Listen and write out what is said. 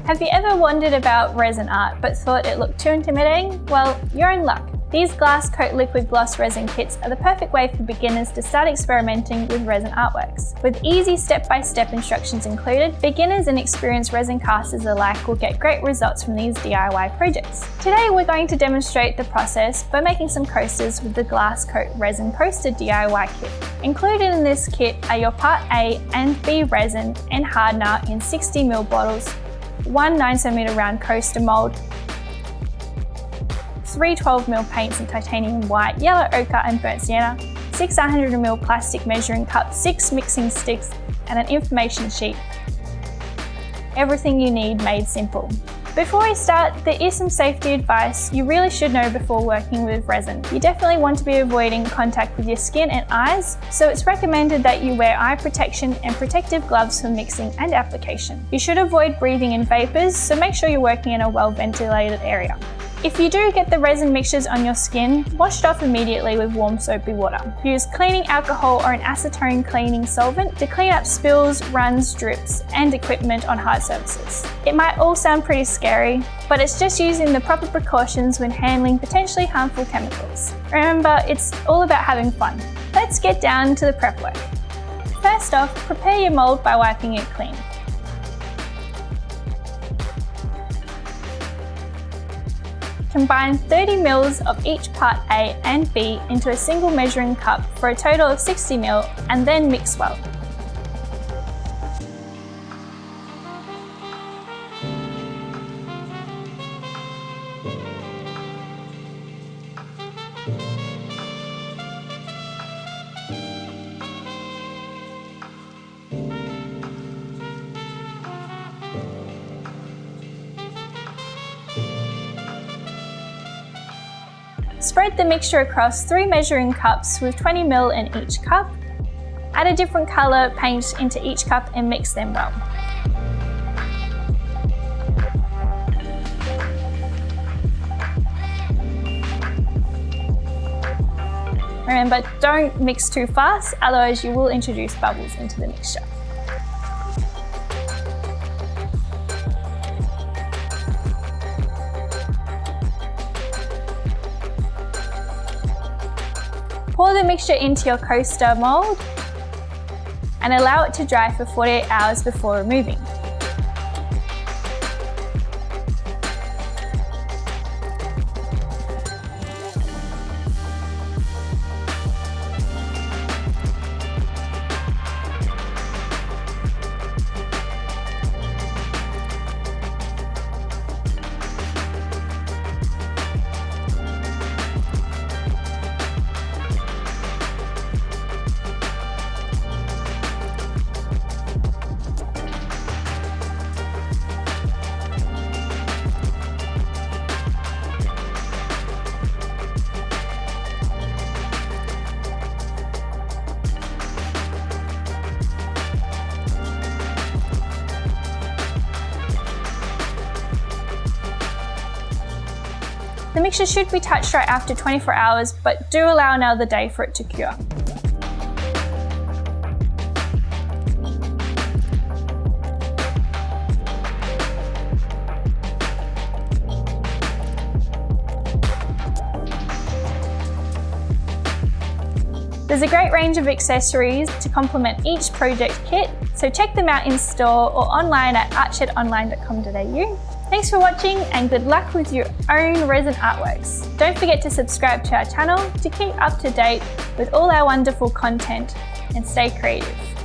Have you ever wondered about resin art but thought it looked too intimidating? Well, you're in luck. These glass coat liquid gloss resin kits are the perfect way for beginners to start experimenting with resin artworks. With easy step-by-step instructions included, beginners and experienced resin casters alike will get great results from these DIY projects. Today we're going to demonstrate the process by making some coasters with the Glass Coat Resin Coaster DIY kit. Included in this kit are your Part A and B resin and hardener in 60ml bottles, one 9cm round coaster mould, 3 12ml paints in titanium white, yellow ochre and burnt sienna, 6 100ml plastic measuring cups, 6 mixing sticks and an information sheet. Everything you need made simple. Before we start, there is some safety advice you really should know before working with resin. You definitely want to be avoiding contact with your skin and eyes, so it's recommended that you wear eye protection and protective gloves for mixing and application. You should avoid breathing in vapours, so make sure you're working in a well-ventilated area. If you do get the resin mixtures on your skin, wash it off immediately with warm soapy water. Use cleaning alcohol or an acetone cleaning solvent to clean up spills, runs, drips, and equipment on hard surfaces. It might all sound pretty scary, but it's just using the proper precautions when handling potentially harmful chemicals. Remember, it's all about having fun. Let's get down to the prep work. First off, prepare your mould by wiping it clean. Combine 30ml of each Part A and B into a single measuring cup for a total of 60ml and then mix well. Spread the mixture across 3 measuring cups with 20ml in each cup. Add a different colour paint into each cup and mix them well. Remember, don't mix too fast, otherwise you will introduce bubbles into the mixture. Pour the mixture into your coaster mould and allow it to dry for 48 hours before removing. The mixture should be touch dry after 24 hours, but do allow another day for it to cure. There's a great range of accessories to complement each project kit, so check them out in store or online at artshetonline.com.au. Thanks for watching and good luck with your own resin artworks. Don't forget to subscribe to our channel to keep up to date with all our wonderful content and stay creative.